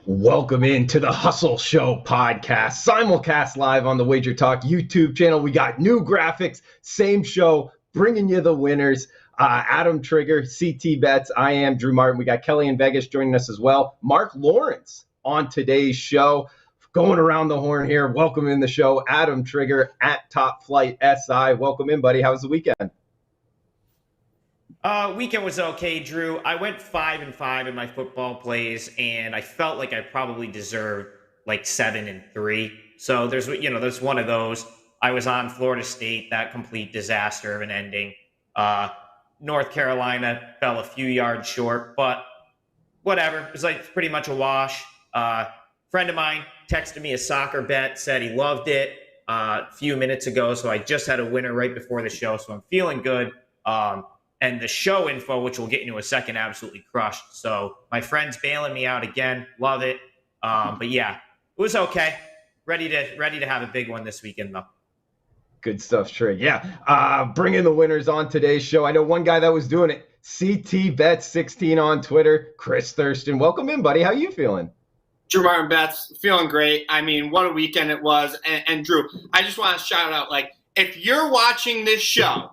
Welcome into the Hustle Show podcast, simulcast live on the WagerTalk YouTube channel. We got new graphics, same show, bringing you the winners. Adam Trigger, CT Bets. I am Drew Martin. We got Kelly in Vegas joining us as well. Marc Lawrence on today's show. Going around the horn here. Welcome in the show. Adam Trigger at Top Flight SI. Welcome in, buddy. How was the weekend? Weekend was okay, Drew. I went 5-5 in my football plays, and I felt like I probably deserved like 7-3. So there's one of those. I was on Florida State, that complete disaster of an ending. North Carolina fell a few yards short, but whatever. It was like pretty much a wash. Friend of mine texted me a soccer bet, said he loved it a few minutes ago. So I just had a winner right before the show, so I'm feeling good. And the show info, which we'll get into in a second, absolutely crushed. So my friend's bailing me out again. Love it. But yeah, it was okay. Ready to have a big one this weekend, though. Good stuff, Trey. Yeah. Bringing the winners on today's show. I know one guy that was doing it. CT Bets 16 on Twitter. Chris Thurston. Welcome in, buddy. How you feeling? Drew Martin Bets, feeling great. I mean, what a weekend it was. And Drew, I just want to shout out, if you're watching this show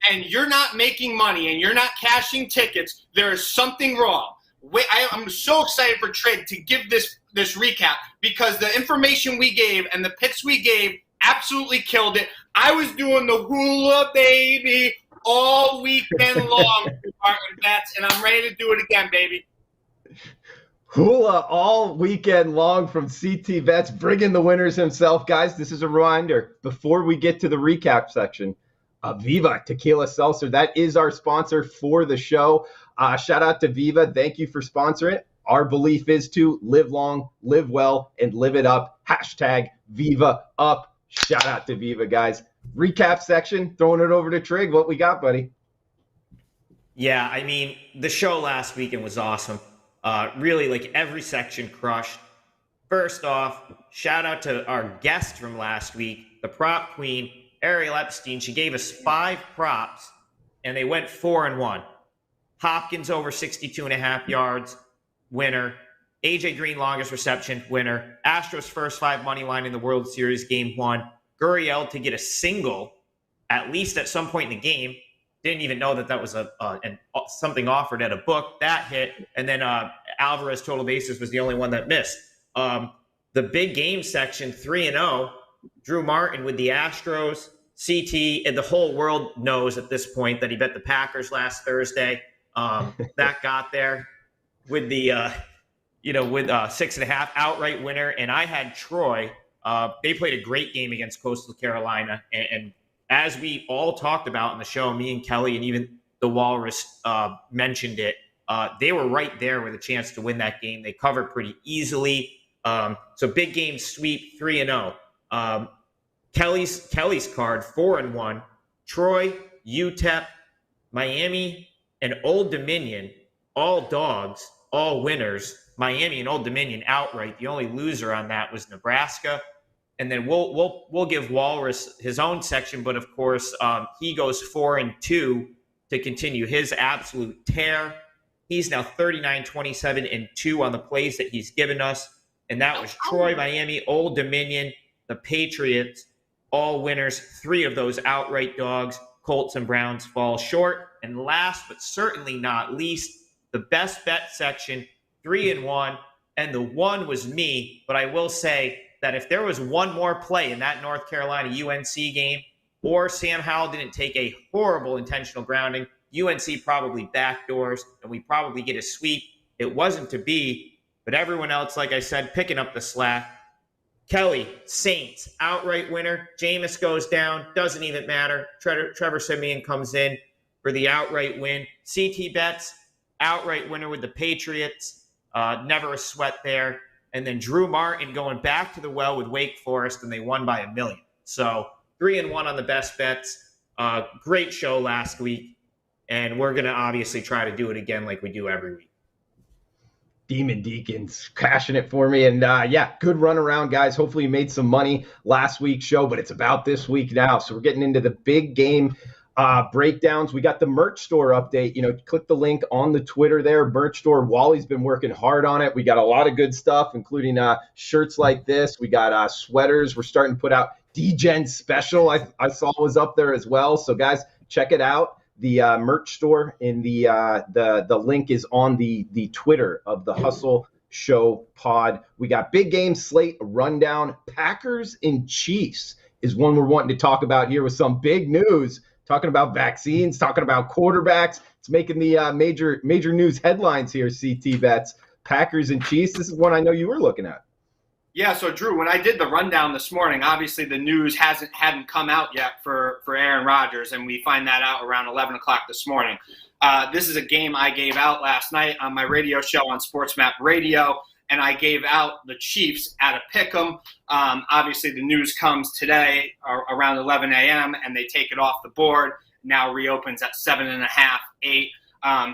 and you're not making money and you're not cashing tickets, there is something wrong. I'm so excited for Trig to give this recap because the information we gave and the picks we gave absolutely killed it. I was doing the hula baby all weekend long, Martin Bets, and I'm ready to do it again, baby. Hula all weekend long from CT Bets, bringing the winners himself. Guys, this is a reminder before we get to the recap section. Viva Tequila Seltzer. That is our sponsor for the show. Shout out to Viva. Thank you for sponsoring it. Our belief is to live long, live well, and live it up. Hashtag Viva Up. Shout out to Viva, guys. Recap section, throwing it over to Trig. What we got, buddy? Yeah, I mean, the show last weekend was awesome. Really, every section crushed. First off, shout out to our guest from last week, the prop queen, Ariel Epstein. She gave us 5 props, and they went 4-1. Hopkins over 62.5 yards, winner. AJ Green longest reception, winner. Astros first 5 money line in the World Series game 1. Gurriel to get a single, at least at some point in the game. Didn't even know that was something offered at a book. That hit, and then Alvarez total bases was the only one that missed. The big game section 3-0. Drew Martin with the Astros, CT, and the whole world knows at this point that he bet the Packers last Thursday. That got there with the, with 6.5 outright winner. And I had Troy. They played a great game against Coastal Carolina. And as we all talked about in the show, me and Kelly and even the Walrus mentioned it, they were right there with a chance to win that game. They covered pretty easily. So big game sweep, 3-0. Kelly's card 4-1. Troy, UTEP, Miami, and Old Dominion, all dogs, all winners. Miami and Old Dominion outright. The only loser on that was Nebraska. And then we'll give Walrus his own section, but of course he goes 4-2 to continue his absolute tear. He's now 39-27-2 on the plays that he's given us, and that was Troy, Miami, Old Dominion, the Patriots, all winners. 3 of those outright dogs. Colts and Browns fall short. And last but certainly not least, the best bet section, 3-1. And the one was me. But I will say that if there was one more play in that North Carolina UNC game, or Sam Howell didn't take a horrible intentional grounding, UNC probably backdoors, and we probably get a sweep. It wasn't to be, but everyone else, like I said, picking up the slack. Kelly, Saints, outright winner. Jameis goes down. Doesn't even matter. Trevor Siemian comes in for the outright win. CT Bets, outright winner with the Patriots. Never a sweat there. And then Drew Martin going back to the well with Wake Forest, and they won by $1 million. So 3-1 on the best bets. Great show last week. And we're going to obviously try to do it again like we do every week. Demon Deacons cashing it for me. And good run around, guys. Hopefully you made some money last week's show, but it's about this week now. So we're getting into the big game breakdowns. We got the merch store update. Click the link on the Twitter there. Merch store. Wally's been working hard on it. We got a lot of good stuff, including shirts like this. We got sweaters. We're starting to put out D-Gen special. I saw was up there as well. So guys, check it out. The merch store in the link is on the Twitter of the Hustle Show Pod. We got big game slate rundown. Packers and Chiefs is one we're wanting to talk about here with some big news. Talking about vaccines, talking about quarterbacks. It's making the major news headlines here, CT Vets. Packers and Chiefs. This is one I know you were looking at. Yeah, so Drew, when I did the rundown this morning, obviously the news hadn't come out yet for Aaron Rodgers, and we find that out around 11 o'clock this morning. This is a game I gave out last night on my radio show on SportsMap Radio, and I gave out the Chiefs at a pick'em. Obviously, the news comes today around 11 a.m., and they take it off the board. Now reopens at 7.5, 8.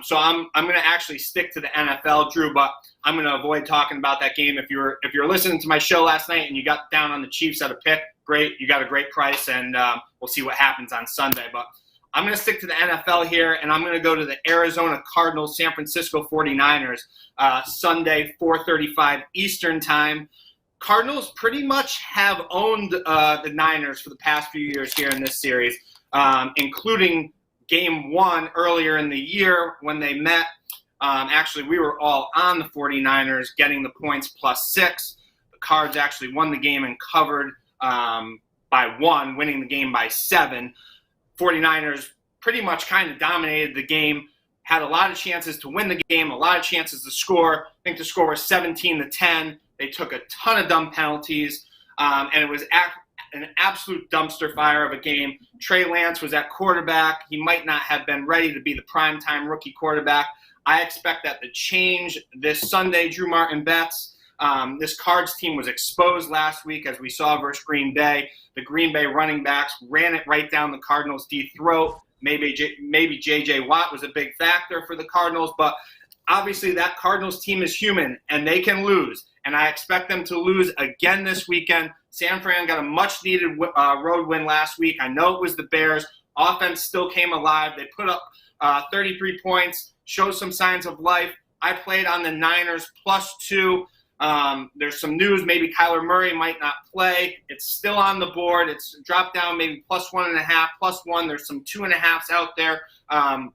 So I'm going to actually stick to the NFL, Drew, but I'm going to avoid talking about that game. If you're listening to my show last night and you got down on the Chiefs at a pick, great. You got a great price, and we'll see what happens on Sunday. But I'm going to stick to the NFL here, and I'm going to go to the Arizona Cardinals, San Francisco 49ers, Sunday, 4:35 Eastern time. Cardinals pretty much have owned the Niners for the past few years here in this series, including Game 1 earlier in the year when they met. Actually, we were all on the 49ers getting the points +6. The Cards actually won the game and covered by 1, winning the game by 7. 49ers pretty much kind of dominated the game, had a lot of chances to win the game, a lot of chances to score. I think the score was 17-10. They took a ton of dumb penalties, and it was an absolute dumpster fire of a game. Trey Lance was at quarterback. He might not have been ready to be the primetime rookie quarterback. I expect that to change this Sunday, Drew Martin Betts. This Cards team was exposed last week, as we saw versus Green Bay. The Green Bay running backs ran it right down the Cardinals' D throat. Maybe J.J. Watt was a big factor for the Cardinals, but obviously that Cardinals team is human, and they can lose. And I expect them to lose again this weekend. San Fran got a much-needed road win last week. I know it was the Bears. Offense still came alive. They put up 33 points, showed some signs of life. I played on the Niners +2. There's some news. Maybe Kyler Murray might not play. It's still on the board. It's dropped down maybe +1.5, +1. There's some 2.5s out there.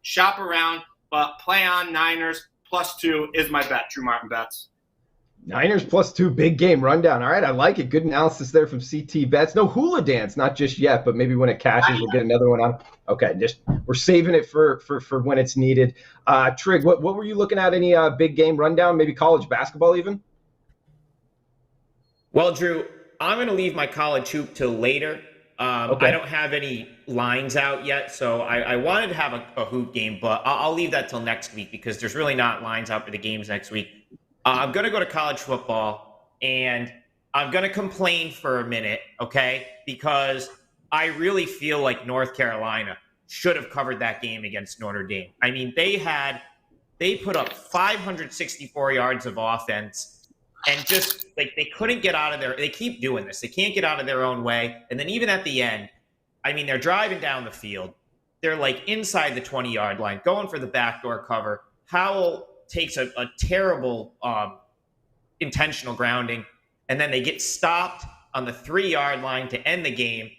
Shop around, but play on Niners +2 is my bet, Drew Martin Bets. Niners +2, big game rundown. All right, I like it. Good analysis there from CT Bets. No hula dance, not just yet, but maybe when it cashes, we'll get another one on. Okay, we're saving it for when it's needed. Trig, what were you looking at? Any big game rundown? Maybe college basketball even? Well, Drew, I'm going to leave my college hoop till later. Okay. I don't have any lines out yet, so I wanted to have a hoop game, but I'll leave that till next week because there's really not lines out for the games next week. I'm going to go to college football, and I'm going to complain for a minute, okay, because I really feel like North Carolina should have covered that game against Notre Dame. I mean, they put up 564 yards of offense, and just like they couldn't get out of there. They keep doing this. They can't get out of their own way. And then even at the end, I mean, they're driving down the field. They're like inside the 20-yard line, going for the backdoor cover. Howell takes a terrible intentional grounding, and then they get stopped on the 3-yard line to end the game.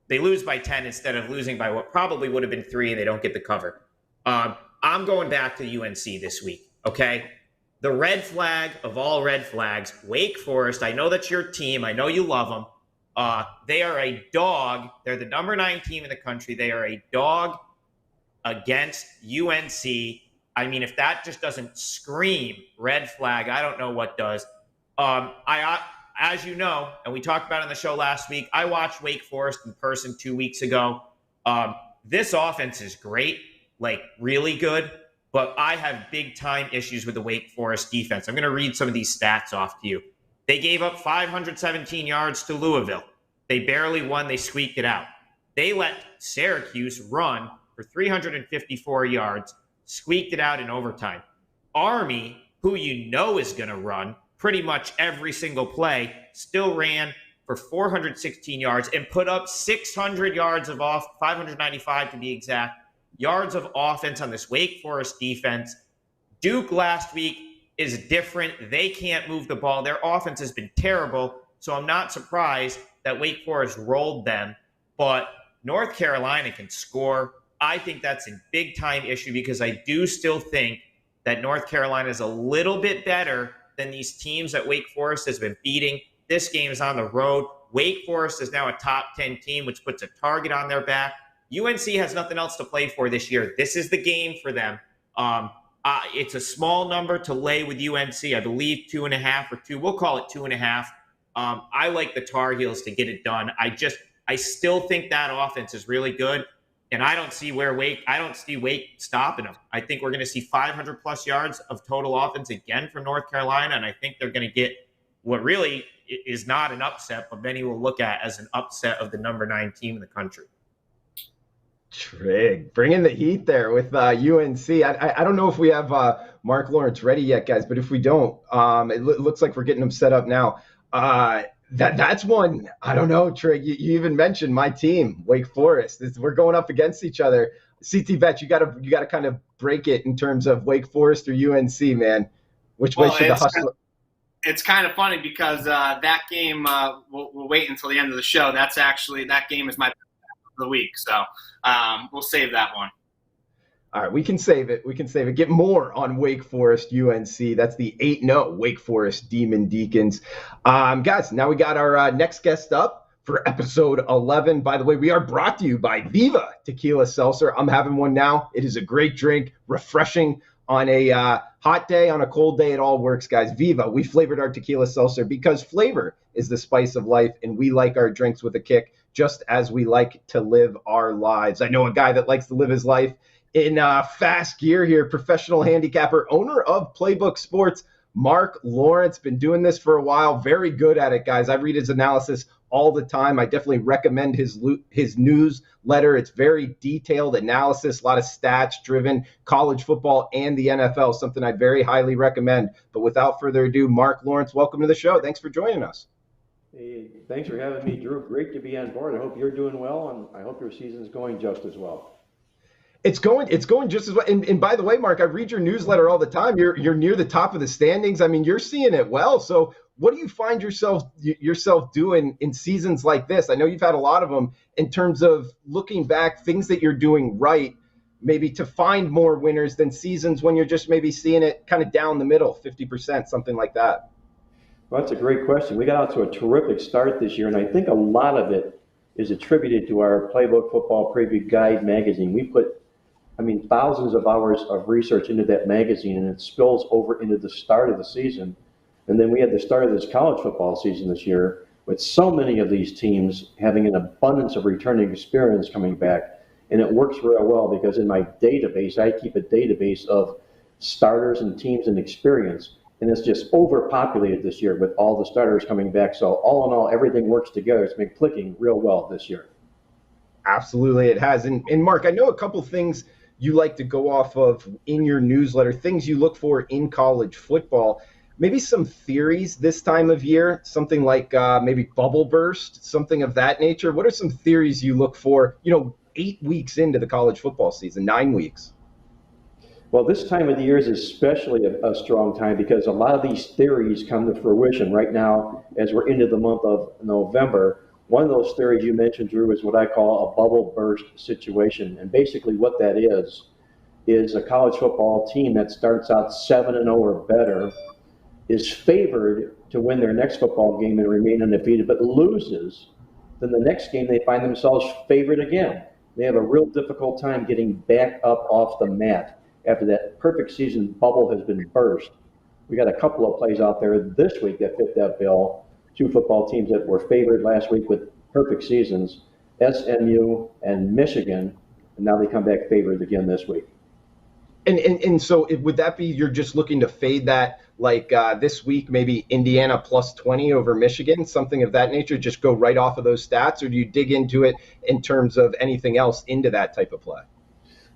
They lose by 10 instead of losing by what probably would have been 3, and they don't get the cover. I'm going back to UNC this week, okay? The red flag of all red flags, Wake Forest. I know that's your team. I know you love them. They are a dog. They're the number 9 team in the country. They are a dog against UNC. I mean, if that just doesn't scream red flag, I don't know what does. As you know, and we talked about it on the show last week, I watched Wake Forest in person 2 weeks ago. This offense is great, like really good, but I have big-time issues with the Wake Forest defense. I'm going to read some of these stats off to you. They gave up 517 yards to Louisville. They barely won. They squeaked it out. They let Syracuse run for 354 yards, squeaked it out in overtime. Army, who you know is going to run pretty much every single play, still ran for 416 yards and put up 600 yards of 595 to be exact, yards of offense on this Wake Forest defense. Duke last week is different. They can't move the ball. Their offense has been terrible, so I'm not surprised that Wake Forest rolled them. But North Carolina can score. I think that's a big-time issue because I do still think that North Carolina is a little bit better than these teams that Wake Forest has been beating. This game is on the road. Wake Forest is now a top 10 team, which puts a target on their back. UNC has nothing else to play for this year. This is the game for them. It's a small number to lay with UNC. I believe 2.5 or 2. We'll call it 2.5. I like the Tar Heels to get it done. I still think that offense is really good. And I don't see Wake stopping them. I think we're going to see 500 plus yards of total offense again from North Carolina. And I think they're going to get what really is not an upset, but many will look at as an upset of the number 9 team in the country. Trig, bringing the heat there with UNC. I don't know if we have Marc Lawrence ready yet, guys, but if we don't, it looks like we're getting him set up now. That's one. I don't know, Trig. You even mentioned my team, Wake Forest. We're going up against each other. CT Bet, you gotta kind of break it in terms of Wake Forest or UNC, man. Which way should the hustler? It's kind of funny because that game we'll wait until the end of the show. That game is my pick of the week, so we'll save that one. All right, we can save it. Get more on Wake Forest, UNC. That's the 8-0 Wake Forest Demon Deacons. Guys, now we got our next guest up for episode 11. By the way, we are brought to you by Viva Tequila Seltzer. I'm having one now. It is a great drink, refreshing on a hot day, on a cold day. It all works, guys. Viva, we flavored our tequila seltzer because flavor is the spice of life, and we like our drinks with a kick just as we like to live our lives. I know a guy that likes to live his life in fast gear here, professional handicapper, owner of Playbook Sports, Marc Lawrence. Been doing this for a while. Very good at it, guys. I read his analysis all the time. I definitely recommend his newsletter. It's very detailed analysis, a lot of stats-driven, college football and the NFL, something I very highly recommend. But without further ado, Marc Lawrence, welcome to the show. Thanks for joining us. Hey, thanks for having me, Drew. Great to be on board. I hope you're doing well, and I hope your season's going just as well. It's going just as well. And by the way, Marc, I read your newsletter all the time. You're near the top of the standings. I mean, you're seeing it well. So what do you find yourself doing in seasons like this? I know you've had a lot of them in terms of looking back, things that you're doing right, maybe to find more winners than seasons when you're just maybe seeing it kind of down the middle, 50%, something like that. Well, that's a great question. We got out to a terrific start this year, and I think a lot of it is attributed to our Playbook Football Preview Guide magazine. We put thousands of hours of research into that magazine, and it spills over into the start of the season. And then we had the start of this college football season this year with so many of these teams having an abundance of returning experience coming back. And it works real well because in my database, I keep a database of starters and teams and experience. And it's just overpopulated this year with all the starters coming back. So all in all, everything works together. It's been clicking real well this year. Absolutely, it has. And Marc, I know a couple things you like to go off of in your newsletter, things you look for in college football, maybe some theories this time of year, something like maybe bubble burst, something of that nature. What are some theories you look for, 8 weeks into the college football season, 9 weeks? Well, this time of the year is especially a strong time because a lot of these theories come to fruition right now as we're into the month of November. One of those theories you mentioned, Drew, is what I call a bubble burst situation. And basically what that is a college football team that starts out 7-0 or better is favored to win their next football game and remain undefeated, but loses. Then the next game they find themselves favored again. They have a real difficult time getting back up off the mat after that perfect season bubble has been burst. We got a couple of plays out there this week that fit that bill. 2 football teams that were favored last week with perfect seasons, SMU and Michigan, and now they come back favored again this week. And so would that be you're just looking to fade that like this week, maybe Indiana plus 20 over Michigan, something of that nature, just go right off of those stats, or do you dig into it in terms of anything else into that type of play?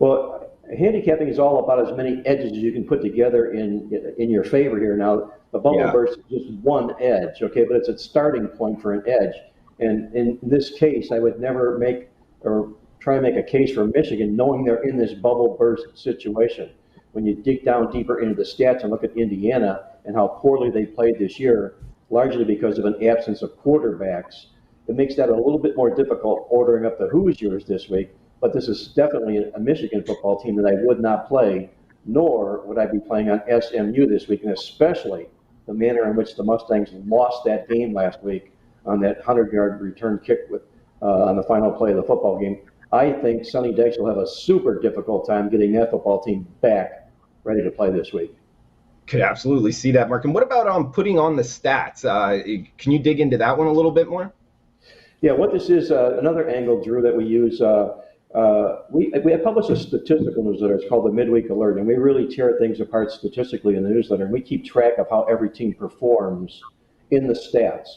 Well, handicapping is all about as many edges as you can put together in your favor here. Now, the bubble burst is just one edge, okay, but it's a starting point for an edge. And in this case, I would never make or try and make a case for Michigan, knowing they're in this bubble burst situation. When you dig down deeper into the stats and look at Indiana and how poorly they played this year, largely because of an absence of quarterbacks, it makes that a little bit more difficult ordering up the Hoosiers this week. But this is definitely a Michigan football team that I would not play, nor would I be playing on SMU this week, and especially the manner in which the Mustangs lost that game last week on that 100-yard return kick on the final play of the football game. I think Sonny Dykes will have a super difficult time getting that football team back ready to play this week. Could absolutely see that, Mark. And what about putting on the stats? Can you dig into that one a little bit more? Yeah, what this is, another angle, Drew, that we use, we have published a statistical newsletter. It's called the Midweek Alert, and we really tear things apart statistically in the newsletter, and we keep track of how every team performs in the stats.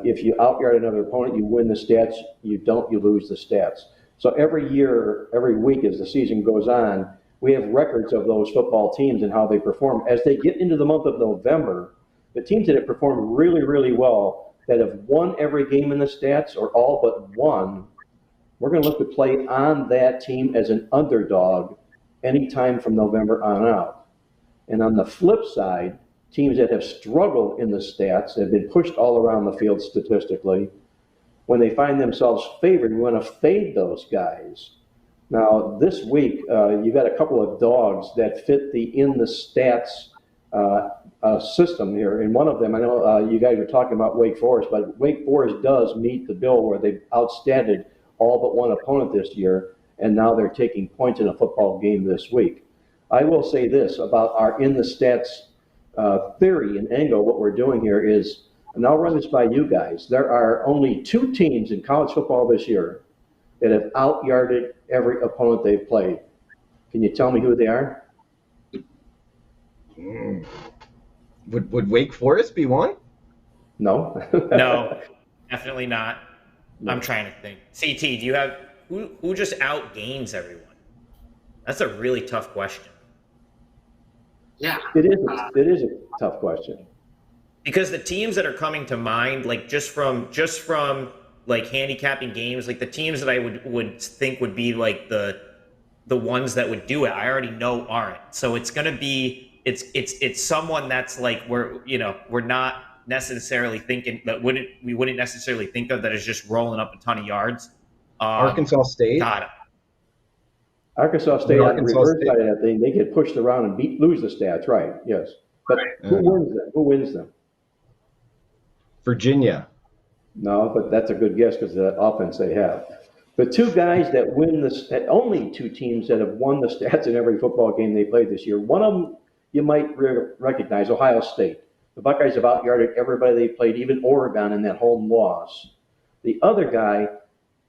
If you out-yard another opponent, you win the stats. You don't, you lose the stats. So every year, every week as the season goes on, we have records of those football teams and how they perform. As they get into the month of November, the teams that have performed really, really well, that have won every game in the stats, or all but one, we're going to look to play on that team as an underdog anytime from November on out. And on the flip side, teams that have struggled in the stats, have been pushed all around the field statistically, when they find themselves favored, we want to fade those guys. Now, this week, you've got a couple of dogs that fit the in the stats system here. And one of them, I know you guys are talking about Wake Forest, but Wake Forest does meet the bill where they've outstatted all but one opponent this year, and now they're taking points in a football game this week. I will say this about our in the stats theory and angle. What we're doing here is, and I'll run this by you guys, there are only two teams in college football this year that have out-yarded every opponent they've played. Can you tell me who they are? Would Wake Forest be one? No. No, definitely not. No. I'm trying to think. CT, do you have who just outgains everyone? That's a really tough question. Yeah, it is a tough question. Because the teams that are coming to mind, like just from like handicapping games, like the teams that I would think would be like the ones that would do it, I already know aren't. So it's gonna be it's someone that's like we're not necessarily thinking that we wouldn't necessarily think of that is just rolling up a ton of yards. Arkansas State. God. Arkansas State on the reverse side of that thing, they get pushed around and lose the stats, right? Yes, but who wins them? Virginia. No, but that's a good guess because of that offense they have. The two guys that win only two teams that have won the stats in every football game they played this year. One of them you might recognize, Ohio State. The Buckeyes have out-yarded everybody they played, even Oregon in that home loss. The other guy,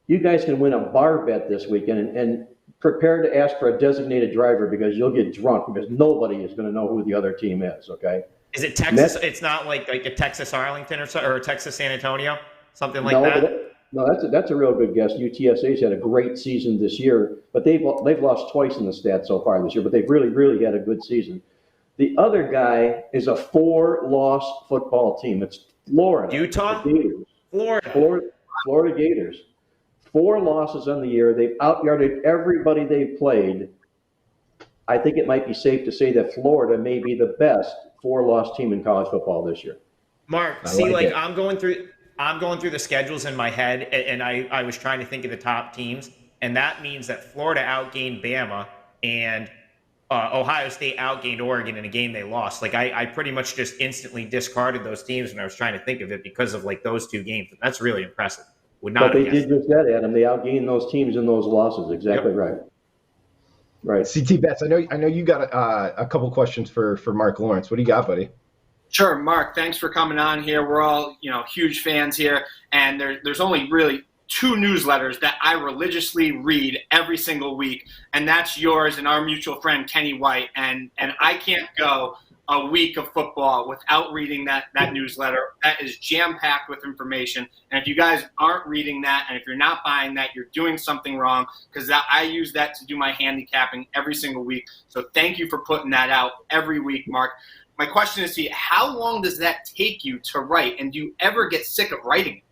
you guys can win a bar bet this weekend and prepare to ask for a designated driver because you'll get drunk because nobody is going to know who the other team is, okay? Is it Texas? It's not like a Texas Arlington or a Texas San Antonio? Something like that? No, that's a real good guess. UTSA's had a great season this year, but they've lost twice in the stats so far this year, but they've really, really had a good season. The other guy is a 4-loss football team. It's Florida. Utah? Gators. Florida Gators. 4 losses on the year. They've out-yarded everybody they've played. I think it might be safe to say that Florida may be the best 4-loss team in college football this year. Mark, I'm going through the schedules in my head, and I was trying to think of the top teams, and that means that Florida outgained Bama and Ohio State outgained Oregon in a game they lost. Like I pretty much just instantly discarded those teams when I was trying to think of it because of like those two games. That's really impressive. But they did just that, Adam. They outgained those teams in those losses. Exactly right. Right. CT Betts, I know you got a couple questions for Mark Lawrence. What do you got, buddy? Sure, Mark. Thanks for coming on here. We're all huge fans here, and there's only really 2 newsletters that I religiously read every single week, and that's yours and our mutual friend Kenny White. And I can't go a week of football without reading that newsletter. That is jam-packed with information. And if you guys aren't reading that, and if you're not buying that, you're doing something wrong, because I use that to do my handicapping every single week. So thank you for putting that out every week, Marc. My question is to you, how long does that take you to write? And do you ever get sick of writing?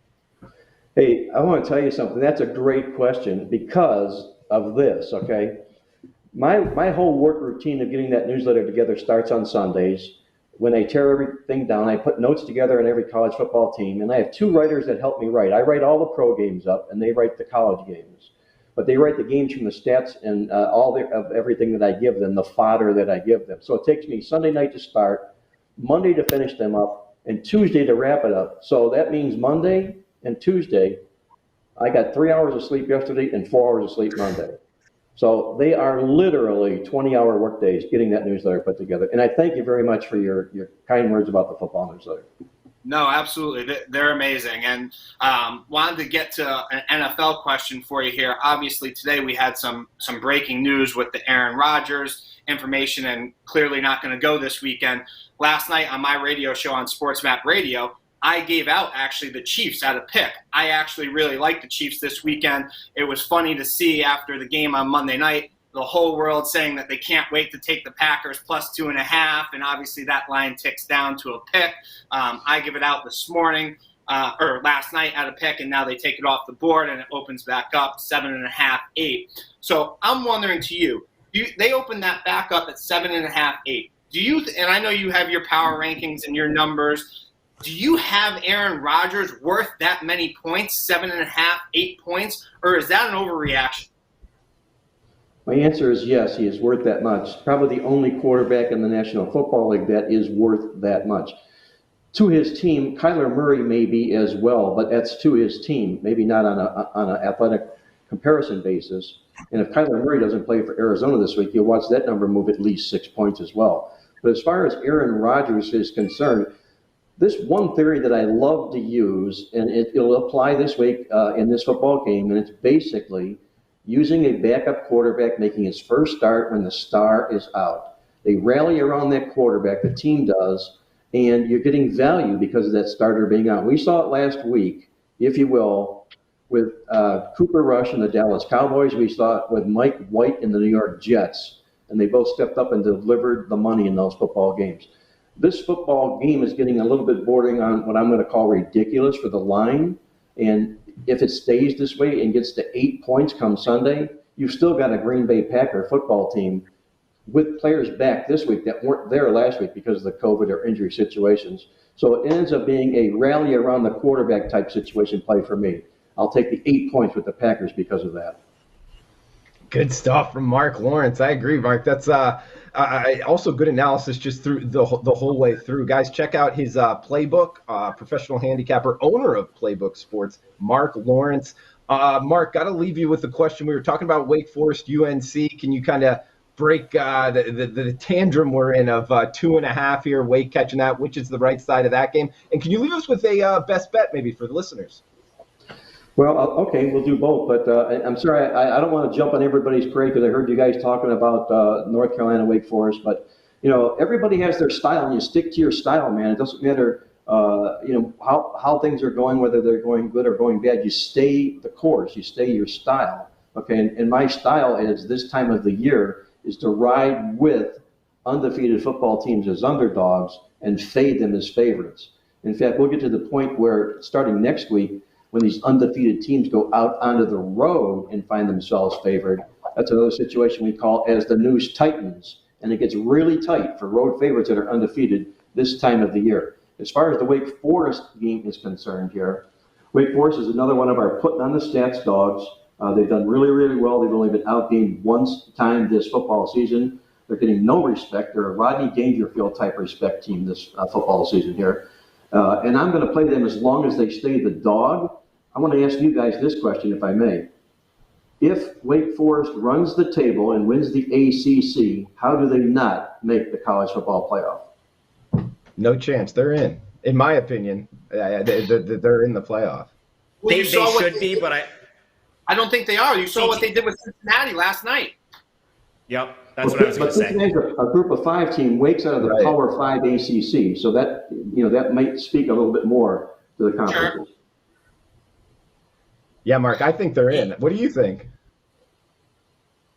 Hey, I want to tell you something. That's a great question because of this, okay? My whole work routine of getting that newsletter together starts on Sundays. When I tear everything down, I put notes together on every college football team, and I have two writers that help me write. I write all the pro games up, and they write the college games. But they write the games from the stats and of everything that I give them, the fodder that I give them. So it takes me Sunday night to start, Monday to finish them up, and Tuesday to wrap it up. So that means Monday and Tuesday, I got 3 hours of sleep yesterday and 4 hours of sleep Monday. So they are literally 20-hour work days getting that newsletter put together. And I thank you very much for your kind words about the football newsletter. No, absolutely. They're amazing. And wanted to get to an NFL question for you here. Obviously, today we had some breaking news with the Aaron Rodgers information, and clearly not going to go this weekend. Last night on my radio show on Sports Map Radio, I gave out actually the Chiefs at a pick. I actually really like the Chiefs this weekend. It was funny to see after the game on Monday night, the whole world saying that they can't wait to take the Packers plus 2.5, and obviously that line ticks down to a pick. I give it out this morning, or last night at a pick, and now they take it off the board and it opens back up 7.5, 8. So I'm wondering to you, they opened that back up at 7.5, 8. Do you? And I know you have your power rankings and your numbers. Do you have Aaron Rodgers worth that many points, 7.5, 8 points, or is that an overreaction? My answer is yes, he is worth that much. Probably the only quarterback in the National Football League that is worth that much. To his team, Kyler Murray may be as well, but that's to his team, maybe not on an athletic comparison basis. And if Kyler Murray doesn't play for Arizona this week, you'll watch that number move at least 6 points as well. But as far as Aaron Rodgers is concerned, this one theory that I love to use, and it'll apply this week in this football game, and it's basically using a backup quarterback making his first start when the star is out. They rally around that quarterback, the team does, and you're getting value because of that starter being out. We saw it last week, if you will, with Cooper Rush and the Dallas Cowboys. We saw it with Mike White and the New York Jets, and they both stepped up and delivered the money in those football games. This football game is getting a little bit bordering on what I'm going to call ridiculous for the line. And if it stays this way and gets to 8 points come Sunday, you've still got a Green Bay Packer football team with players back this week that weren't there last week because of the COVID or injury situations. So it ends up being a rally around the quarterback type situation play for me. I'll take the 8 points with the Packers because of that. Good stuff from Marc Lawrence. I agree, Marc. That's also good analysis just through the whole way through. Guys, check out his playbook, professional handicapper, owner of Playbook Sports, Marc Lawrence. Marc, got to leave you with the question. We were talking about Wake Forest, UNC. Can you kind of break the tantrum we're in of 2.5 here, Wake catching that? Which is the right side of that game? And can you leave us with a best bet maybe for the listeners? Well, okay, we'll do both, but I'm sorry, I don't want to jump on everybody's parade because I heard you guys talking about North Carolina, Wake Forest, but, everybody has their style, and you stick to your style, man. It doesn't matter, how things are going, whether they're going good or going bad. You stay the course, you stay your style, okay? And my style is this time of the year is to ride with undefeated football teams as underdogs and fade them as favorites. In fact, we'll get to the point where starting next week, when these undefeated teams go out onto the road and find themselves favored, that's another situation we call as the news tightens. And it gets really tight for road favorites that are undefeated this time of the year. As far as the Wake Forest game is concerned here, Wake Forest is another one of our putting on the stats dogs. They've done really, really well. They've only been outgained once time this football season. They're getting no respect. They're a Rodney Dangerfield type respect team this football season here. And I'm going to play them as long as they stay the dog. I want to ask you guys this question, if I may. If Wake Forest runs the table and wins the ACC, how do they not make the college football playoff? No chance. They're in my opinion. They're in the playoff. Well, they should be, but I don't think they are. You saw what they did with Cincinnati last night. Yep. That's what I was going to say. Cincinnati's a group of 5 team, Wake's out of the Power 5 ACC, so that that might speak a little bit more to the conferences. Sure. Yeah, Mark, I think they're in. What do you think?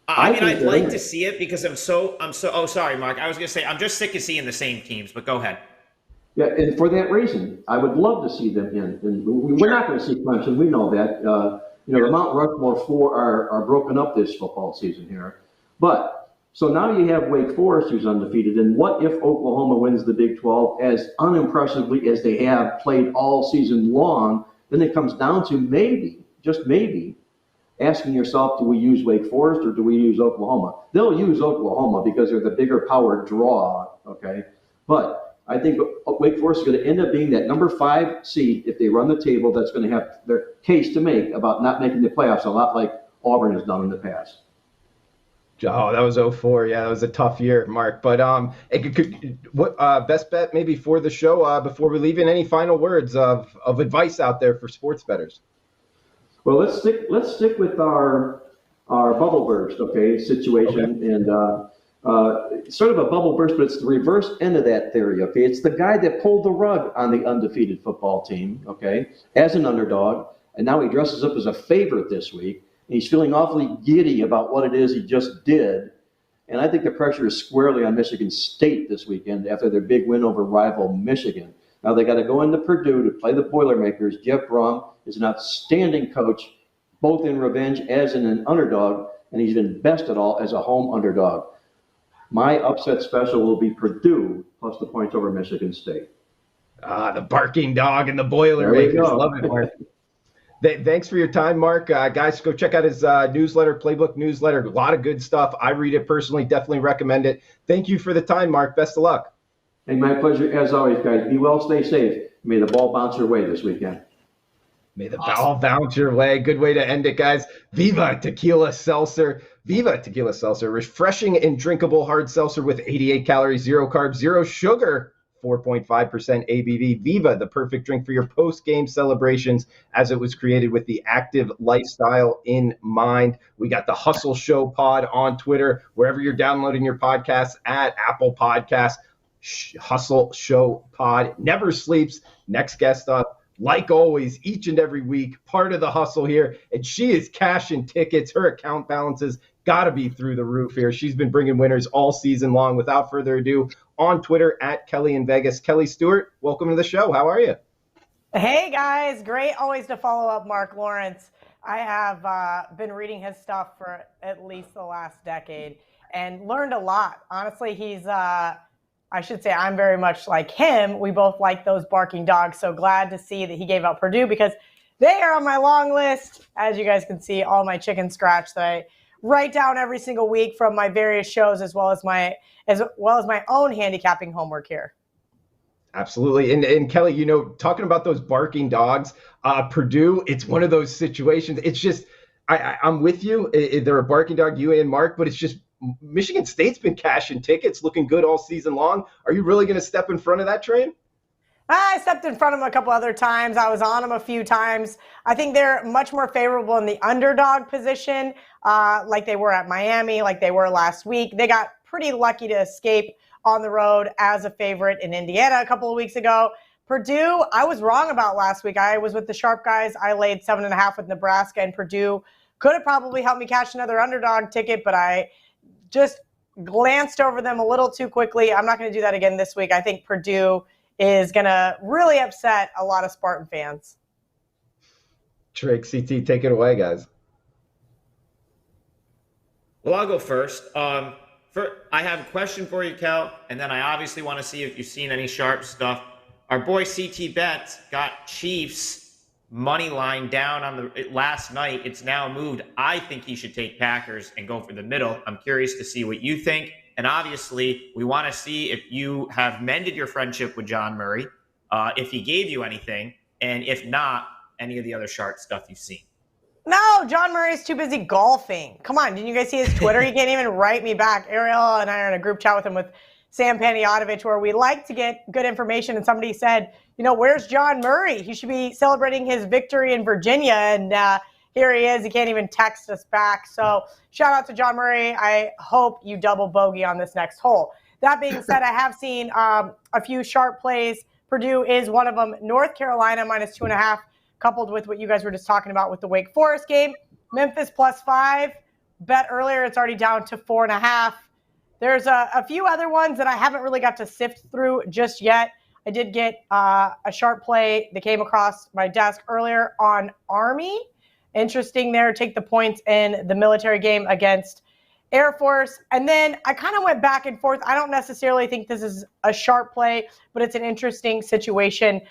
I mean, I'd like to see it because I'm so. Oh, sorry, Mark. I was going to say I'm just sick of seeing the same teams. But go ahead. Yeah, and for that reason, I would love to see them in. And we're not going to see Clemson. We know that. The Mount Rushmore 4 are broken up this football season here. But so now you have Wake Forest, who's undefeated. And what if Oklahoma wins the Big 12 as unimpressively as they have played all season long? Then it comes down to maybe, just maybe, asking yourself, do we use Wake Forest or do we use Oklahoma? They'll use Oklahoma because they're the bigger power draw, okay? But I think Wake Forest is going to end up being that number 5 seed if they run the table. That's going to have their case to make about not making the playoffs, a lot like Auburn has done in the past. Oh, that was 04. Yeah, that was a tough year, Mark. But what best bet maybe for the show before we leave in any final words of advice out there for sports bettors? Well, let's stick with our bubble burst, situation, and sort of a bubble burst, but it's the reverse end of that theory, okay? It's the guy that pulled the rug on the undefeated football team, okay, as an underdog, and now he dresses up as a favorite this week, and he's feeling awfully giddy about what it is he just did, and I think the pressure is squarely on Michigan State this weekend after their big win over rival Michigan. Now they got to go into Purdue to play the Boilermakers. Jeff Brom is an outstanding coach, both in revenge as in an underdog, and he's been best at all as a home underdog. My upset special will be Purdue plus the points over Michigan State. The barking dog and the Boilermakers. Love it, Mark. Thanks for your time, Mark. Guys, go check out his newsletter, Playbook newsletter. A lot of good stuff. I read it personally. Definitely recommend it. Thank you for the time, Mark. Best of luck. Hey, my pleasure as always, guys. Be well, stay safe. May the ball bounce your way this weekend. May the ball bounce your way. Good way to end it, guys. Viva Tequila Seltzer. Viva Tequila Seltzer. Refreshing and drinkable hard seltzer with 88 calories, 0 carbs, 0 sugar, 4.5% ABV. Viva, the perfect drink for your post-game celebrations, as it was created with the active lifestyle in mind. We got the Hustle Show pod on Twitter, wherever you're downloading your podcasts, at Apple Podcasts. Hustle Show pod never sleeps. Next guest up, like always, each and every week, part of the hustle here, and she is cashing tickets. Her account balances got to be through the roof here. She's been bringing winners all season long. Without further ado, on Twitter at Kelly in Vegas. Kelly Stewart, welcome to the show. How are you? Hey guys, great always to follow up Marc Lawrence. I have been reading his stuff for at least the last decade and learned a lot. Honestly, he's I should say I'm very much like him. We both like those barking dogs. So glad to see that he gave out Purdue because they are on my long list. As you guys can see, all my chicken scratch that I write down every single week from my various shows, as well as my own handicapping homework here. Absolutely. And Kelly, talking about those barking dogs, Purdue, it's one of those situations. It's just, I'm with you. They're a barking dog, you and Mark, but it's just Michigan State's been cashing tickets, looking good all season long. Are you really going to step in front of that train? I stepped in front of them a couple other times. I was on them a few times. I think they're much more favorable in the underdog position, like they were at Miami, like they were last week. They got pretty lucky to escape on the road as a favorite in Indiana a couple of weeks ago. Purdue, I was wrong about last week. I was with the sharp guys. I laid 7.5 with Nebraska, and Purdue could have probably helped me cash another underdog ticket, but I just glanced over them a little too quickly. I'm not going to do that again this week. I think Purdue is going to really upset a lot of Spartan fans. Drake, CT, take it away, guys. Well, I'll go first. I have a question for you, Kel, and then I obviously want to see if you've seen any sharp stuff. Our boy CT Bets got Chiefs money line down on the last night. It's now moved. I think he should take Packers and go for the middle. I'm curious to see what you think. And obviously, we want to see if you have mended your friendship with John Murray, if he gave you anything, and if not, any of the other sharp stuff you've seen. No, John Murray's too busy golfing. Come on, didn't you guys see his Twitter? He can't even write me back. Ariel and I are in a group chat with him with Sam Paniotovich where we like to get good information. And somebody said, where's John Murray? He should be celebrating his victory in Virginia. And here he is. He can't even text us back. So shout out to John Murray. I hope you double bogey on this next hole. That being said, I have seen a few sharp plays. Purdue is one of them. North Carolina -2.5, coupled with what you guys were just talking about with the Wake Forest game. Memphis +5. Bet earlier, it's already down to 4.5. There's a few other ones that I haven't really got to sift through just yet. I did get a sharp play that came across my desk earlier on Army. Interesting there. Take the points in the military game against Air Force. And then I kind of went back and forth. I don't necessarily think this is a sharp play, but it's an interesting situation.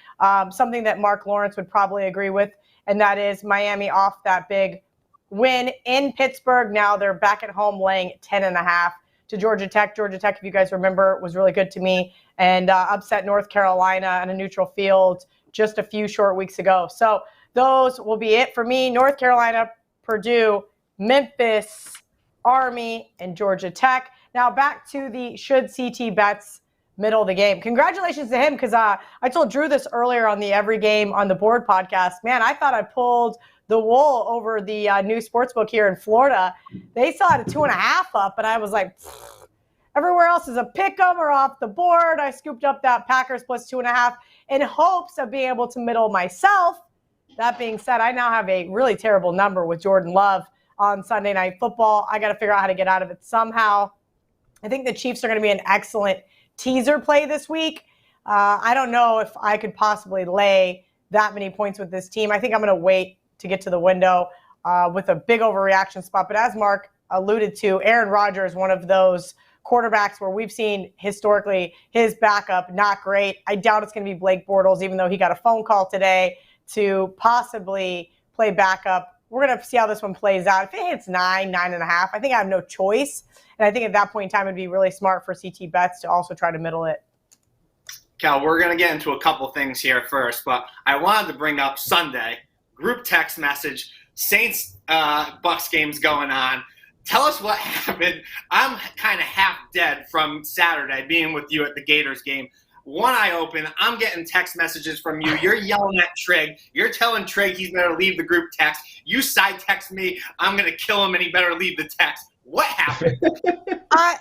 Something that Marc Lawrence would probably agree with, and that is Miami off that big win in Pittsburgh. Now they're back at home laying 10.5 to Georgia Tech. Georgia Tech, if you guys remember, was really good to me and upset North Carolina on a neutral field just a few short weeks ago. So those will be it for me. North Carolina, Purdue, Memphis, Army, and Georgia Tech. Now back to the should CT bets middle of the game. Congratulations to him, because I told Drew this earlier on the Every Game on the Board podcast. Man, I thought I pulled the wool over the new sportsbook here in Florida. They still had a 2.5 up, and I was like, everywhere else is a pick 'em or off the board. I scooped up that Packers +2.5 in hopes of being able to middle myself. That being said, I now have a really terrible number with Jordan Love on Sunday Night Football. I got to figure out how to get out of it somehow. I think the Chiefs are going to be an excellent teaser play this week. I don't know if I could possibly lay that many points with this team. I think I'm going to wait to get to the window with a big overreaction spot. But as Marc alluded to, Aaron Rodgers is one of those quarterbacks where we've seen historically his backup not great. I doubt it's going to be Blake Bortles, even though he got a phone call today to possibly play backup. We're going to see how this one plays out. If it hits 9.5, I think I have no choice. And I think at that point in time, it'd be really smart for CT Bets to also try to middle it. Cal, we're going to get into a couple things here first, but I wanted to bring up Sunday, group text message, Saints Bucks games going on. Tell us what happened. I'm kind of half dead from Saturday being with you at the Gators game. One eye open, I'm getting text messages from you. You're yelling at Trig. You're telling Trig he's better leave the group text. You side text me, I'm going to kill him and he better leave the text. What happened?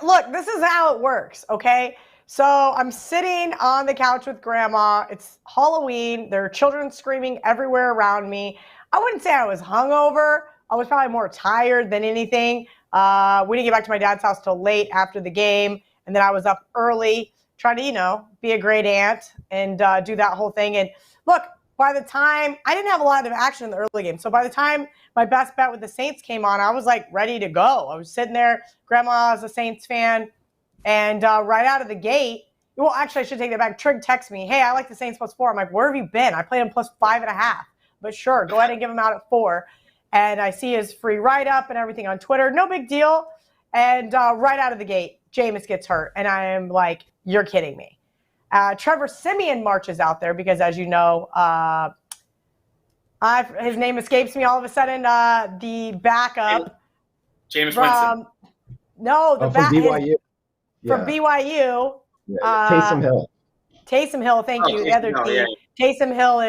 Look, this is how it works, okay? So I'm sitting on the couch with Grandma. It's Halloween. There are children screaming everywhere around me. I wouldn't say I was hungover. I was probably more tired than anything. We didn't get back to my dad's house till late after the game, and then I was up early trying to, be a great aunt and do that whole thing. And look, by the time I didn't have a lot of action in the early game. So by the time my best bet with the Saints came on, I was like ready to go. I was sitting there. Grandma is a Saints fan. And right out of the gate, well, actually, I should take that back. Trig texts me, hey, I like the Saints +4. I'm like, where have you been? I played him +5.5. But sure, go ahead and give him out at 4. And I see his free write-up and everything on Twitter. No big deal. And right out of the gate, Jameis gets hurt. And I am like, you're kidding me. Trevor Siemian marches out there because, as you know, his name escapes me all of a sudden. The backup. Jameis Winston. No, from BYU. From BYU. Taysom Hill. Taysom Hill, thank you. The other team. Yeah. Taysom Hill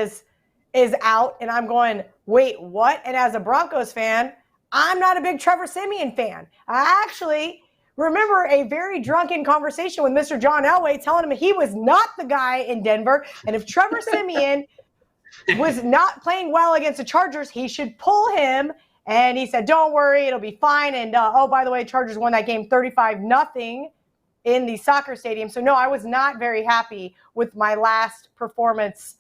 is out, and I'm going, wait, what? And as a Broncos fan, I'm not a big Trevor Siemian fan. I actually remember a very drunken conversation with Mr. John Elway telling him he was not the guy in Denver, and if Trevor Siemian was not playing well against the Chargers, he should pull him. And he said, don't worry, it'll be fine. And, by the way, Chargers won that game 35-0 in the soccer stadium. So, no, I was not very happy with my last performance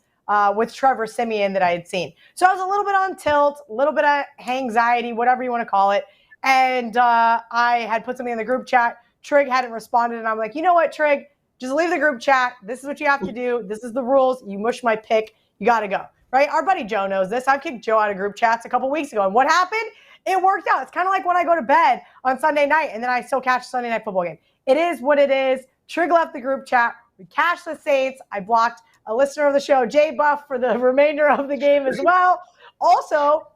with Trevor Siemian that I had seen. So I was a little bit on tilt, a little bit of anxiety, whatever you want to call it. And I had put something in the group chat. Trig hadn't responded. And I'm like, you know what, Trig? Just leave the group chat. This is what you have to do. This is the rules. You mush my pick. You got to go. Right? Our buddy Joe knows this. I kicked Joe out of group chats a couple weeks ago. And what happened? It worked out. It's kind of like when I go to bed on Sunday night and then I still catch a Sunday night football game. It is what it is. Trig left the group chat. We cashed the Saints. I blocked a listener of the show, Jay Buff, for the remainder of the game as well. Also,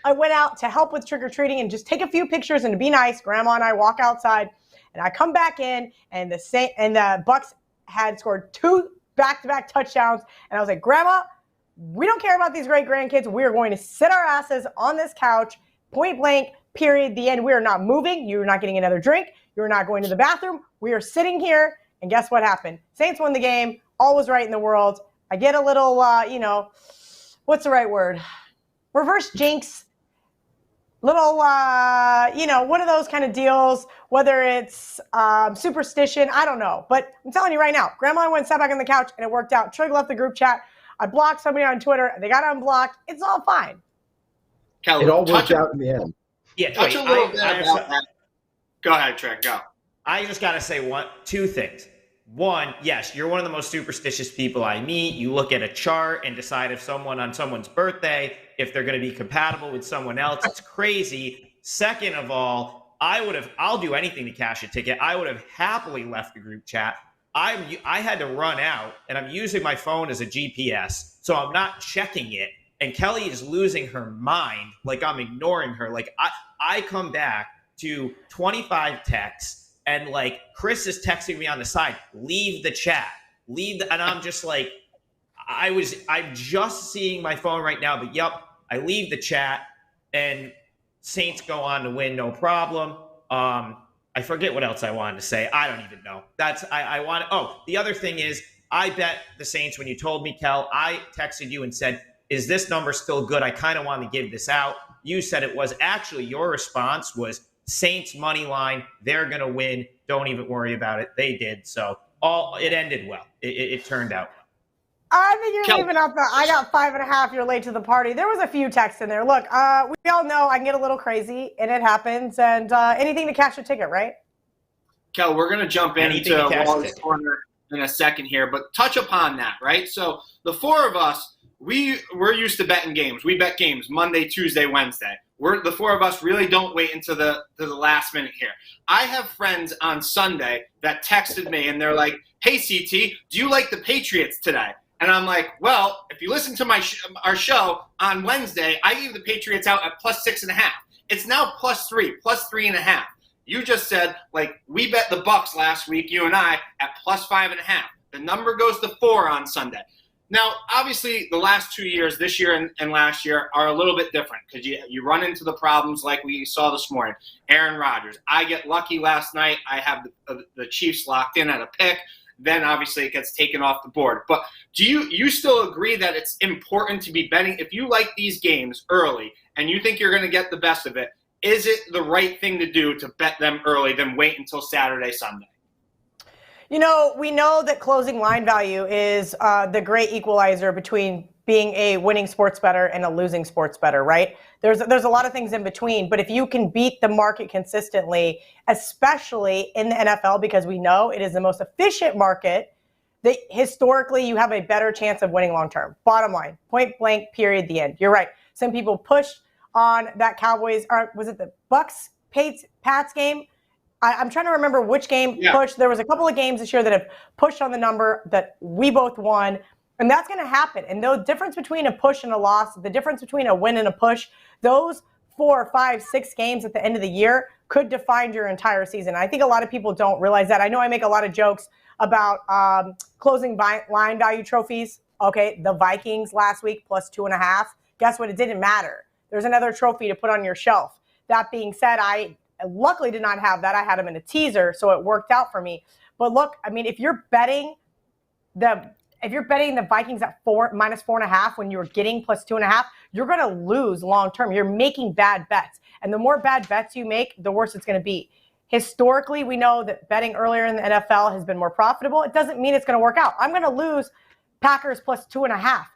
I went out to help with trick-or-treating and just take a few pictures and to be nice. Grandma and I walk outside, and I come back in, and the Bucks had scored 2 back-to-back touchdowns. And I was like, Grandma, We don't care about these great grandkids. We are going to sit our asses on this couch, point blank, period, the end. We are not moving. You're not getting another drink. You're not going to the bathroom. We are sitting here, and guess what happened? Saints won the game. All was right in the world. I get a little, what's the right word? Reverse jinx. Little, one of those kind of deals, whether it's superstition, I don't know. But I'm telling you right now, Grandma went and sat back on the couch, and it worked out. Trig left the group chat. I blocked somebody on Twitter. They got unblocked. It's all fine. Kelly, it all worked out in the end. Yeah, touch a little bit about that. Go ahead, Trig, go. I just got to say two things. One, yes, you're one of the most superstitious people I meet. You look at a chart and decide if on someone's birthday, if they're going to be compatible with someone else. It's crazy. Second of all, I'll do anything to cash a ticket. I would have happily left the group chat. I had to run out, and I'm using my phone as a GPS, so I'm not checking it. And Kelly is losing her mind, like I'm ignoring her. Like I come back to 25 texts, and like Chris is texting me on the side, leave the chat, and I'm just like, I'm just seeing my phone right now, but yep, I leave the chat, and Saints go on to win, no problem. I forget what else I wanted to say. I don't even know. The other thing is, I bet the Saints, when you told me, Kel, I texted you and said, is this number still good? I kind of want to give this out. You said it was. Actually, your response was Saints money line. They're going to win. Don't even worry about it. They did. So it ended well. It turned out. I think you're leaving out I got 5.5. You're late to the party. There was a few texts in there. Look, we all know I can get a little crazy, and it happens. And anything to cash a ticket, right? Kel, we're going to jump into Wally's corner in a second here, but touch upon that, right? So the four of us, we're used to betting games. We bet games Monday, Tuesday, Wednesday. The four of us really don't wait until the last minute here. I have friends on Sunday that texted me, and they're like, hey, CT, do you like the Patriots today? And I'm like, well, if you listen to our show on Wednesday, I gave the Patriots out at +6.5. It's now +3, +3.5. You just said, like, we bet the Bucks last week, you and I, at +5.5. The number goes to 4 on Sunday. Now, obviously, the last 2 years, this year and last year, are a little bit different because you run into the problems like we saw this morning. Aaron Rodgers. I get lucky last night. I have the Chiefs locked in at a pick. Then, obviously, it gets taken off the board. But do you still agree that it's important to be betting? If you like these games early and you think you're going to get the best of it, is it the right thing to do to bet them early than wait until Saturday, Sunday? We know that closing line value is the great equalizer between being a winning sports bettor and a losing sports bettor, right? There's a lot of things in between, but if you can beat the market consistently, especially in the NFL, because we know it is the most efficient market, that historically you have a better chance of winning long term. Bottom line, point blank, period, the end. You're right. Some people pushed on that Cowboys, or was it the Bucks Pats game? I'm trying to remember which game pushed. There was a couple of games this year that have pushed on the number that we both won, and that's going to happen. And the difference between a push and a loss, the difference between a win and a push, those 4, 5, 6 games at the end of the year could define your entire season. I think a lot of people don't realize that. I know I make a lot of jokes about closing line value trophies. Okay, the Vikings last week +2.5. Guess what? It didn't matter. There's another trophy to put on your shelf. That being said, I luckily did not have that. I had them in a teaser, so it worked out for me. But look, I mean, if you're betting the Vikings at -4.5 when you're getting +2.5, you're going to lose long term. You're making bad bets, and the more bad bets you make, the worse it's going to be. Historically, we know that betting earlier in the NFL has been more profitable. It doesn't mean it's going to work out. I'm going to lose Packers +2.5,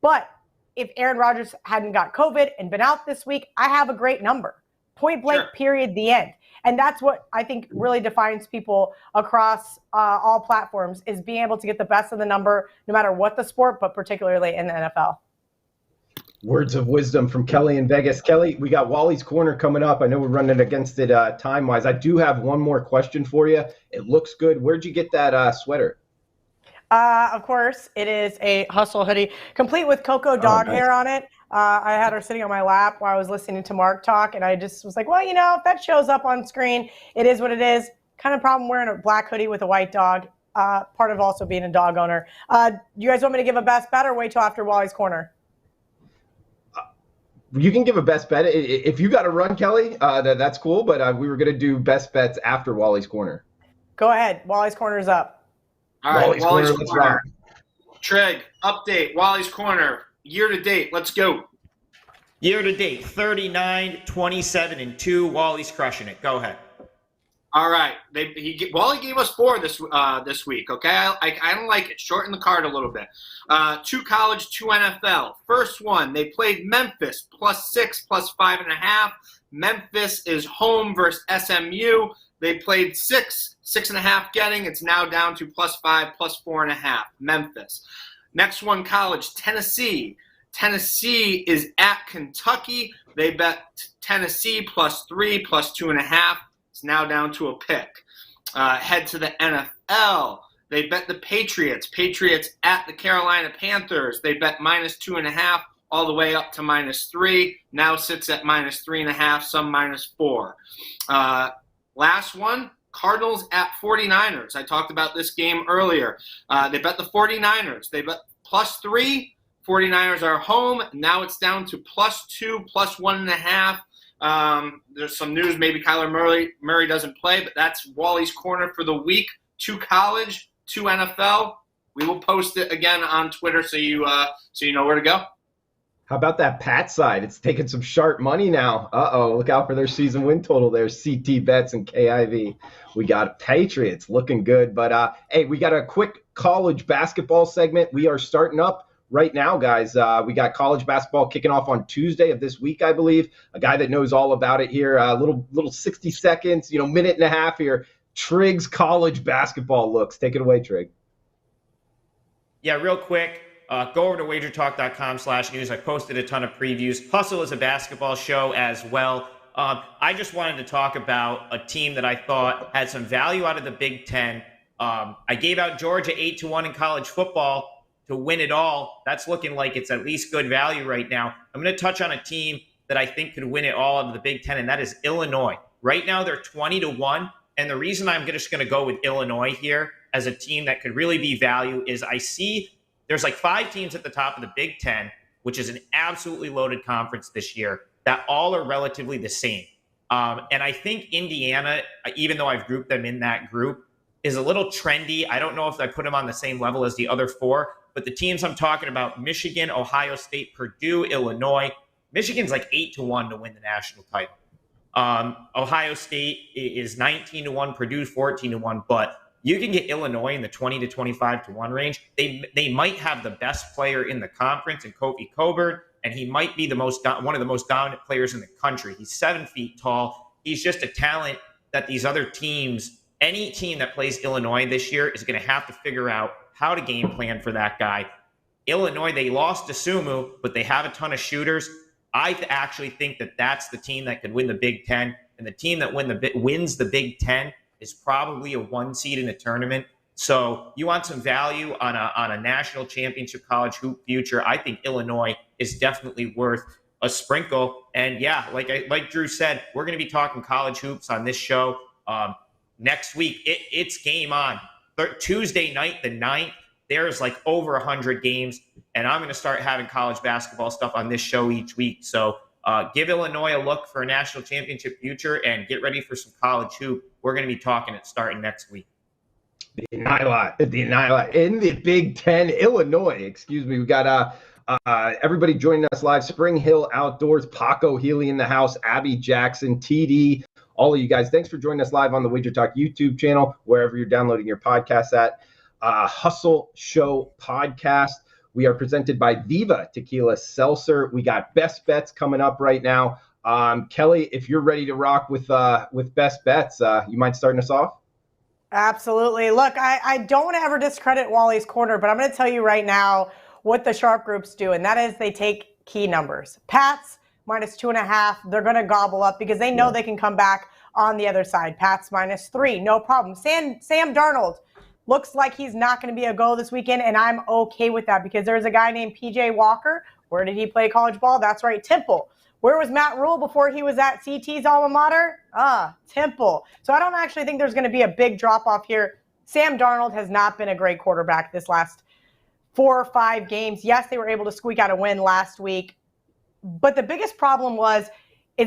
but if Aaron Rodgers hadn't got COVID and been out this week, I have a great number. Point blank, period, the end. And that's what I think really defines people across all platforms, is being able to get the best of the number no matter what the sport, but particularly in the NFL. Words of wisdom from Kelly in Vegas. Kelly, we got Wally's Corner coming up. I know we're running against it time-wise. I do have one more question for you. It looks good. Where'd you get that sweater? Of course, it is a Hustle hoodie, complete with Coco dog hair on it. I had her sitting on my lap while I was listening to Marc talk, and I just was like, well, if that shows up on screen, it is what it is. Kind of problem wearing a black hoodie with a white dog. part of also being a dog owner. Do you guys want me to give a best bet or wait till after Wally's Corner? You can give a best bet. If you got to run, Kelly, that's cool. But we were going to do best bets after Wally's Corner. Go ahead. Wally's Corner's up. All right, Wally's Corner, let's rock. Trig, update. Wally's Corner, year to date. Let's go. Year to date, 39, 27, and 2. Wally's crushing it. Go ahead. All right. Wally gave us 4 this week, okay? I don't like it. Shorten the card a little bit. 2 college, 2 NFL. First one, they played Memphis, +6, +5.5. Memphis is home versus SMU. They played 6.5 getting. It's now down to +5, +4.5. Memphis. Next one, college, Tennessee. Tennessee is at Kentucky. They bet Tennessee +3, +2.5. It's now down to a pick. Head to the NFL. They bet the Patriots. Patriots at the Carolina Panthers. They bet -2.5 all the way up to -3. Now sits at -3.5, some -4. Last one, Cardinals at 49ers. I talked about this game earlier. They bet the 49ers. They bet +3. 49ers are home. Now it's down to +2, +1.5. There's some news. Maybe Kyler Murray doesn't play, but that's Wally's Corner for the week. 2 college, 2 NFL. We will post it again on Twitter so you know where to go. How about that Pat side? It's taking some sharp money now. Look out for their season win total there. CT Bets and KIV. We got Patriots looking good. But, hey, we got a quick college basketball segment. We are starting up right now, guys. We got college basketball kicking off on Tuesday of this week, I believe. A guy that knows all about it here. A little 60 seconds, minute and a half here. Trig's college basketball looks. Take it away, Trig. Yeah, real quick. Go over to WagerTalk.com/news. I posted a ton of previews. Hustle is a basketball show as well. I just wanted to talk about a team that I thought had some value out of the Big Ten. I gave out Georgia 8-1 in college football to win it all. That's looking like it's at least good value right now. I'm going to touch on a team that I think could win it all out of the Big Ten, and that is Illinois. Right now, they're 20-1, and the reason I'm just going to go with Illinois here as a team that could really be value is I see there's like 5 teams at the top of the Big Ten, which is an absolutely loaded conference this year, that all are relatively the same. And I think Indiana, even though I've grouped them in that group, is a little trendy. I don't know if I put them on the same level as the other 4, but the teams I'm talking about, Michigan, Ohio State, Purdue, Illinois. Michigan's like 8-1 to win the national title. Ohio State is 19-1, Purdue 14-1, but you can get Illinois in the 20 to 25-1 range. They might have the best player in the conference in Kofi Cockburn, and he might be one of the most dominant players in the country. He's 7 feet tall. He's just a talent that these other teams, any team that plays Illinois this year is going to have to figure out how to game plan for that guy. Illinois, they lost to Sumu, but they have a ton of shooters. I actually think that that's the team that could win the Big Ten, and the team that wins the Big Ten is probably a 1 seed in the tournament. So you want some value on a national championship college hoop future. I think Illinois is definitely worth a sprinkle. And yeah, like Drew said, we're going to be talking college hoops on this show next week. It's game on. Tuesday night, the 9th, there's like over 100 games, and I'm going to start having college basketball stuff on this show each week. So give Illinois a look for a national championship future and get ready for some college hoop. We're going to be talking it starting next week. The Annihilate in the Big Ten, Illinois. We got everybody joining us live. Spring Hill Outdoors, Paco Healy in the house, Abby Jackson, TD, all of you guys. Thanks for joining us live on the WagerTalk YouTube channel, wherever you're downloading your podcast at. Hustle Show Podcast. We are presented by Viva Tequila Seltzer. We got best bets coming up right now. Kelly, if you're ready to rock with best bets, you mind starting us off? Absolutely. Look, I don't want to ever discredit Wally's Corner, but I'm going to tell you right now what the sharp groups do, and that is they take key numbers. Pats -2.5, they're going to gobble up because they know they can come back on the other side. Pats -3, no problem. Sam Darnold looks like he's not going to be a go this weekend, and I'm okay with that because there's a guy named PJ Walker. Where did he play college ball? That's right, Temple. Where was Matt Rule before he was at CT's alma mater? Temple. So I don't actually think there's going to be a big drop-off here. Sam Darnold has not been a great quarterback this last 4 or 5 games. Yes, they were able to squeak out a win last week, but the biggest problem is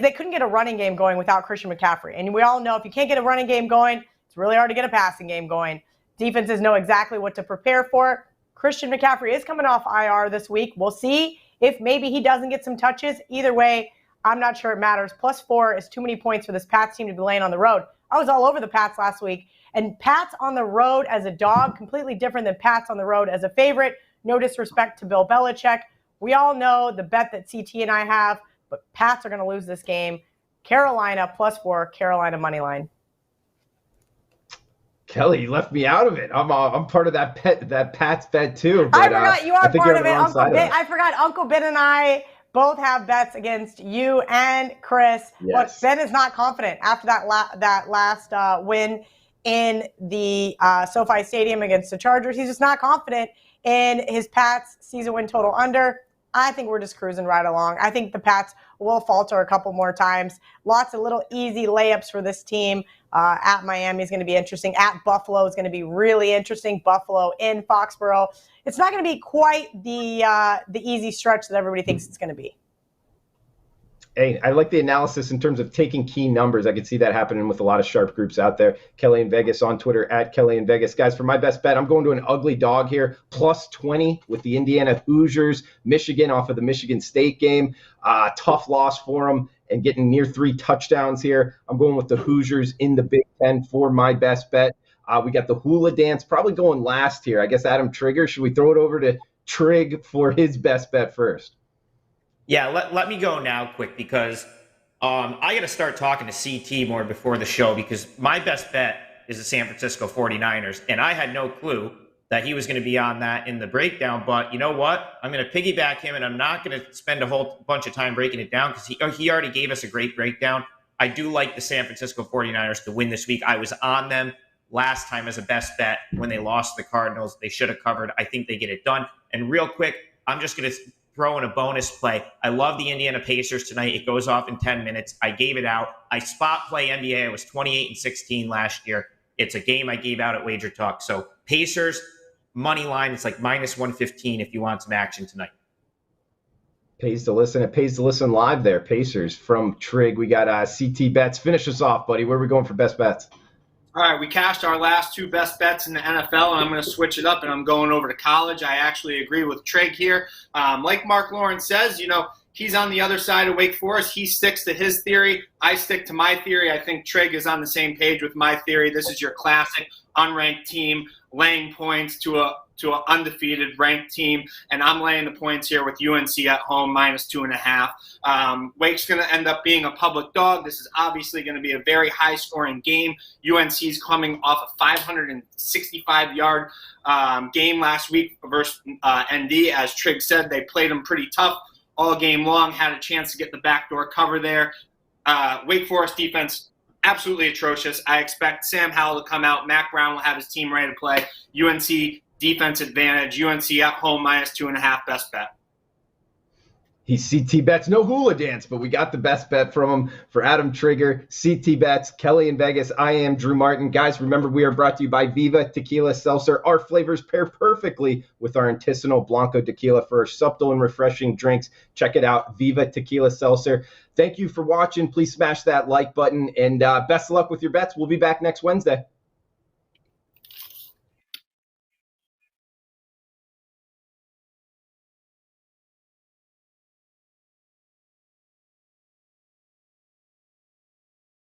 they couldn't get a running game going without Christian McCaffrey. And we all know if you can't get a running game going, it's really hard to get a passing game going. Defenses know exactly what to prepare for. Christian McCaffrey is coming off IR this week. We'll see if maybe he doesn't get some touches. Either way, I'm not sure it matters. +4 is too many points for this Pats team to be laying on the road. I was all over the Pats last week. And Pats on the road as a dog, completely different than Pats on the road as a favorite. No disrespect to Bill Belichick. We all know the bet that CT and I have, but Pats are going to lose this game. Carolina +4, Carolina money line. Kelly, you left me out of it. I'm part of that Pats bet too. But, I forgot you are part of it. I forgot Uncle Ben and I both have bets against you and Chris. Yes. Look, Ben is not confident after that last win in the SoFi Stadium against the Chargers. He's just not confident in his Pats season win total under. I think we're just cruising right along. I think the Pats will falter a couple more times. Lots of little easy layups for this team. At Miami is going to be interesting. At Buffalo is going to be really interesting. Buffalo in Foxborough. It's not going to be quite the easy stretch that everybody thinks it's going to be. Hey, I like the analysis in terms of taking key numbers. I could see that happening with a lot of sharp groups out there. Kelly in Vegas on Twitter at Kelly in Vegas. Guys, for my best bet, I'm going to an ugly dog here. +20 with the Indiana Hoosiers. Michigan off of the Michigan State game. Tough loss for them and getting near 3 touchdowns here. I'm going with the Hoosiers in the Big Ten for my best bet. We got the hula dance probably going last here. I guess Adam Trigger. Should we throw it over to Trig for his best bet first? Yeah, let me go now quick because I got to start talking to CT more before the show because my best bet is the San Francisco 49ers, and I had no clue that he was going to be on that in the breakdown. But you know what? I'm going to piggyback him, and I'm not going to spend a whole bunch of time breaking it down because he already gave us a great breakdown. I do like the San Francisco 49ers to win this week. I was on them last time as a best bet when they lost the Cardinals. They should have covered. I think they get it done. And real quick, I'm just going to throw in a bonus play. I love the Indiana Pacers tonight. It goes off in 10 minutes. I gave it out. I spot play NBA. I was 28-16 last year. It's a game I gave out at WagerTalk. So Pacers, money line, it's like -115 if you want some action tonight. Pays to listen. It pays to listen live there. Pacers from Trig. We got CT bets. Finish us off, buddy. Where are we going for best bets? All right, we cashed our last 2 best bets in the NFL, and I'm going to switch it up, and I'm going over to college. I actually agree with Trig here. Like Marc Lawrence says, he's on the other side of Wake Forest. He sticks to his theory. I stick to my theory. I think Trig is on the same page with my theory. This is your classic unranked team laying points to an undefeated ranked team, and I'm laying the points here with UNC at home -2.5. Wake's going to end up being a public dog. This is obviously going to be a very high-scoring game. UNC's coming off a 565-yard game last week versus ND. As Trig said, they played them pretty tough all game long, had a chance to get the backdoor cover there. Wake Forest defense, absolutely atrocious. I expect Sam Howell to come out. Mac Brown will have his team ready to play. UNC defense advantage. UNC at home -2.5 best bet. He's CT bets, no hula dance, but we got the best bet from him. For Adam Trigger, CT bets, Kelly in Vegas, I am Drew Martin. Guys, remember we are brought to you by Viva Tequila Seltzer. Our flavors pair perfectly with our artisanal Blanco tequila for subtle and refreshing drinks. Check it out, Viva Tequila Seltzer. Thank you for watching. Please smash that like button, and best of luck with your bets. We'll be back next Wednesday.